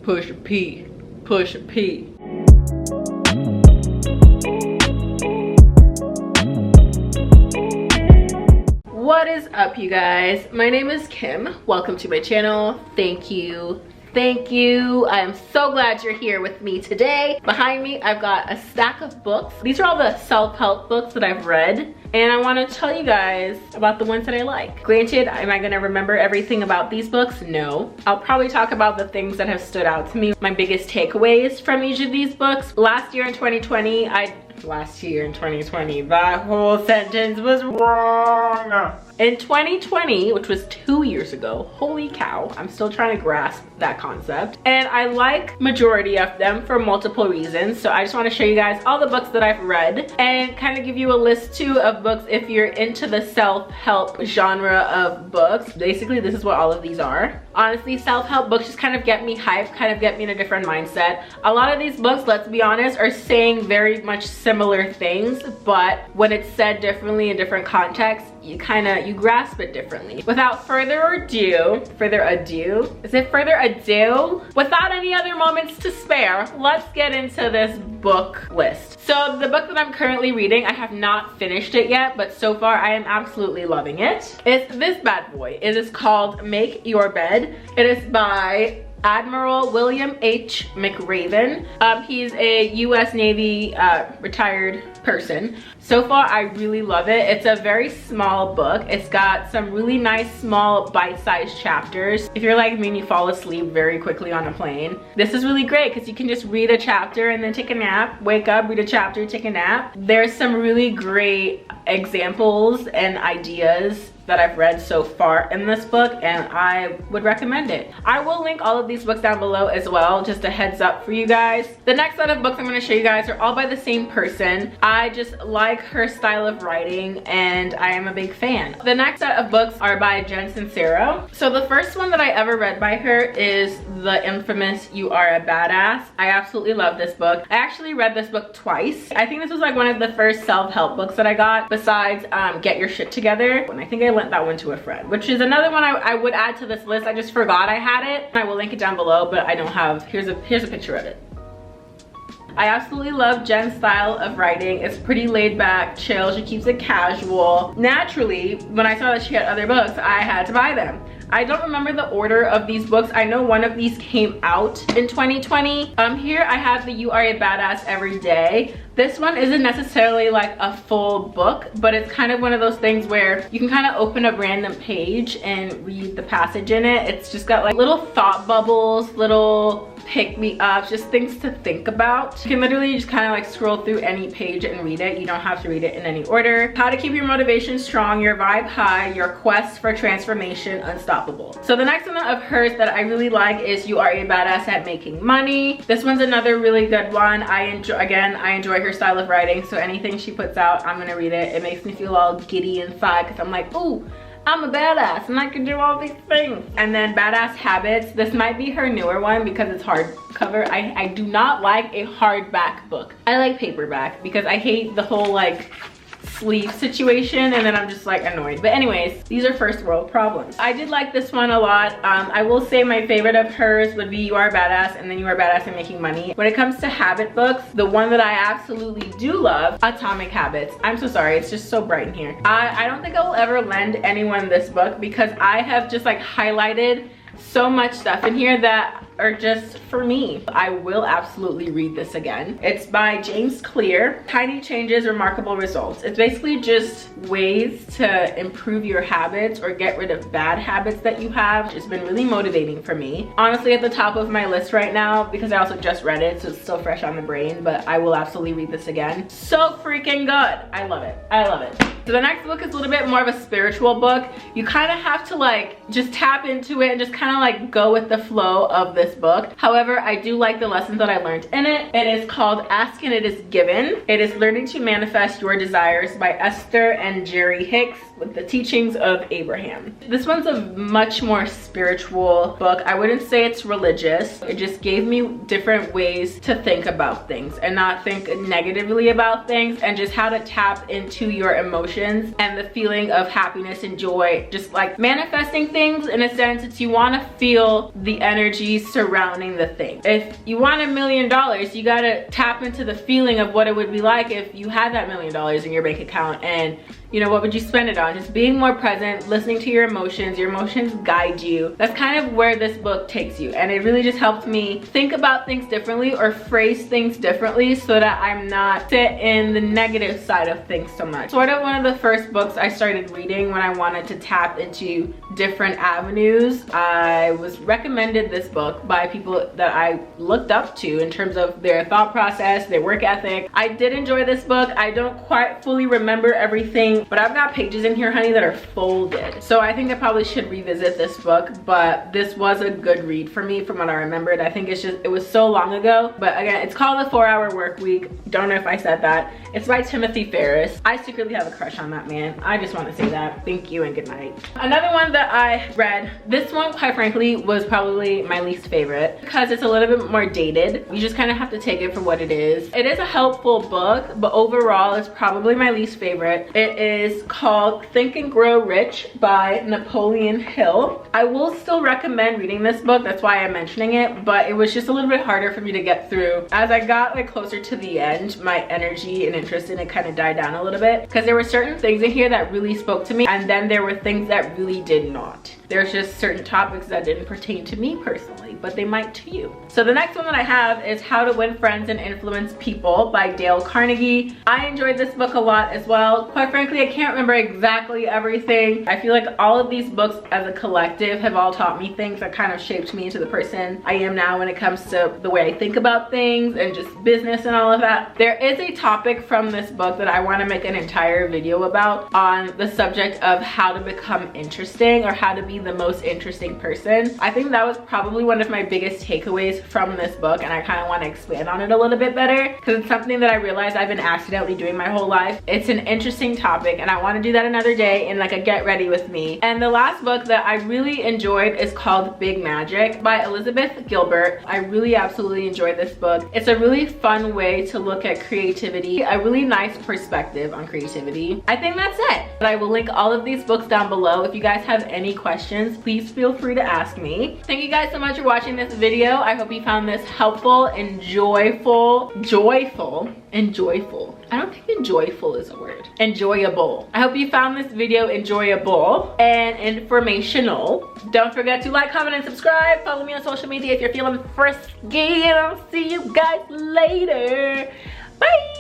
Pusha P. Pusha P. What is up, you guys? My name is Kim. Welcome to my channel. Thank you. Thank you. I am so glad you're here with me today. Behind me, I've got a stack of books. These are all the self-help books that I've read, and I want to tell you guys about the ones that I like. Granted, am I gonna remember everything about these books? No. I'll probably talk about the things that have stood out to me, my biggest takeaways from each of these books. Last year in 2020, that whole sentence was wrong. In 2020, which was 2 years ago, holy cow, I'm still trying to grasp that concept. And I like majority of them for multiple reasons. So I just want to show you guys all the books that I've read and kind of give you a list too of books if you're into the self-help genre of books. Basically, this is what all of these are. Honestly, self-help books just kind of get me hyped, kind of get me in a different mindset. A lot of these books, let's be honest, are saying very much similar things, but when it's said differently in different contexts, you grasp it differently. Without further ado, without any other moments to spare, let's get into this book list. So the book that I'm currently reading, I have not finished it yet, but so far I am absolutely loving it. It's this bad boy. It is called Make Your Bed. It is by Admiral William H. McRaven. He's a US Navy retired person. So far, I really love it. It's a very small book. It's got some really nice small bite-sized chapters. If you're like me and you fall asleep very quickly on a plane, this is really great because you can just read a chapter and then take a nap, wake up, read a chapter, take a nap. There's some really great examples and ideas that I've read so far in this book, and I would recommend it. I will link all of these books down below as well, just a heads up for you guys. The next set of books I'm gonna show you guys are all by the same person. I just like her style of writing and I am a big fan. The next set of books are by Jen Sincero. So the first one that I ever read by her is the infamous You Are a Badass. I absolutely love this book. I actually read this book twice. I think this was like one of the first self-help books that I got besides Get Your Shit Together. And I think I lent that one to a friend, which is another one I would add to this list. I just forgot I had it. I will link it down below, but I don't have, here's a picture of it. I absolutely love Jen's style of writing. It's pretty laid back, chill. She keeps it casual. Naturally, when I saw that she had other books, I had to buy them. I don't remember the order of these books. I know one of these came out in 2020. Here I have the You Are a Badass Every Day. This one isn't necessarily like a full book, but it's kind of one of those things where you can kind of open a random page and read the passage in it. It's just got like little thought bubbles, little pick-me-ups, just things to think about. You can literally just kind of like scroll through any page and read it. You don't have to read it in any order. How to keep your motivation strong, your vibe high, your quest for transformation unstoppable. So the next one of hers that I really like is You Are a Badass at Making Money. This one's another really good one. I enjoy her style of writing, so anything she puts out, I'm gonna read it. It makes me feel all giddy inside because I'm like, ooh, I'm a badass and I can do all these things. And then Badass Habits. This might be her newer one because it's hardcover. I do not like a hardback book. I like paperback because I hate the whole like sleeve situation, and then I'm just like annoyed. But anyways, these are first world problems. I did like this one a lot. I will say my favorite of hers would be You Are a Badass and then You Are Badass at Making Money. When it comes to habit books, the one that I absolutely do love, Atomic Habits. I'm so sorry, it's just so bright in here. I don't think I will ever lend anyone this book because I have just like highlighted so much stuff in here that are just for me. I will absolutely read this again. It's by James Clear. Tiny Changes, Remarkable Results. It's basically just ways to improve your habits or get rid of bad habits that you have. It's been really motivating for me. Honestly, at the top of my list right now, because I also just read it, so it's still fresh on the brain, but I will absolutely read this again. So freaking good. I love it. I love it. So the next book is a little bit more of a spiritual book. You kind of have to like just tap into it and just kind of like go with the flow of this book. However, I do like the lessons that I learned in it. It is called Ask and It Is Given. It is Learning to Manifest Your Desires by Esther and Jerry Hicks with the Teachings of Abraham. This one's a much more spiritual book. I wouldn't say it's religious. It just gave me different ways to think about things and not think negatively about things, and just how to tap into your emotions and the feeling of happiness and joy. Just like manifesting things in a sense that you want to feel the energy surrounding the thing. If you want $1 million, you gotta tap into the feeling of what it would be like if you had that $1 million in your bank account, and you know, what would you spend it on? Just being more present, listening to your emotions guide you. That's kind of where this book takes you. And it really just helped me think about things differently or phrase things differently so that I'm not sit in the negative side of things so much. Sort of one of the first books I started reading when I wanted to tap into different avenues. I was recommended this book by people that I looked up to in terms of their thought process, their work ethic. I did enjoy this book. I don't quite fully remember everything, but I've got pages in here, honey, that are folded. So I think I probably should revisit this book, but this was a good read for me from what I remembered. I think it was so long ago. But again, it's called The 4-Hour Workweek. Don't know if I said that. It's by Timothy Ferriss. I secretly have a crush on that man. I just want to say that. Thank you and good night. Another one that I read, this one quite frankly was probably my least favorite because it's a little bit more dated. You just kind of have to take it for what it is. It is a helpful book, but overall it's probably my least favorite. It is called Think and Grow Rich by Napoleon Hill. I will still recommend reading this book, that's why I'm mentioning it, but it was just a little bit harder for me to get through. As I got like closer to the end, my energy and interest in it kind of died down a little bit because there were certain things in here that really spoke to me, and then there were things that really did not. There's just certain topics that didn't pertain to me personally, but they might to you. So the next one that I have is How to Win Friends and Influence People by Dale Carnegie. I enjoyed this book a lot as well. Quite frankly, I can't remember exactly everything. I feel like all of these books as a collective have all taught me things that kind of shaped me into the person I am now when it comes to the way I think about things and just business and all of that. There is a topic from this book that I want to make an entire video about on the subject of how to become interesting or how to be the most interesting person. I think that was probably one of my biggest takeaways from this book, and I kind of want to expand on it a little bit better because it's something that I realized I've been accidentally doing my whole life. It's an interesting topic and I want to do that another day in like a get ready with me. And the last book that I really enjoyed is called Big Magic by Elizabeth Gilbert. I really absolutely enjoyed this book. It's a really fun way to look at creativity, a really nice perspective on creativity. I think that's it. But I will link all of these books down below. If you guys have any questions, please feel free to ask me. Thank you guys so much for watching this video. I hope you found this helpful and joyful. I don't think enjoyful is a word. Enjoyable. I hope you found this video enjoyable and informational. Don't forget to like, comment, and subscribe. Follow me on social media if you're feeling frisky, and I'll see you guys later. Bye.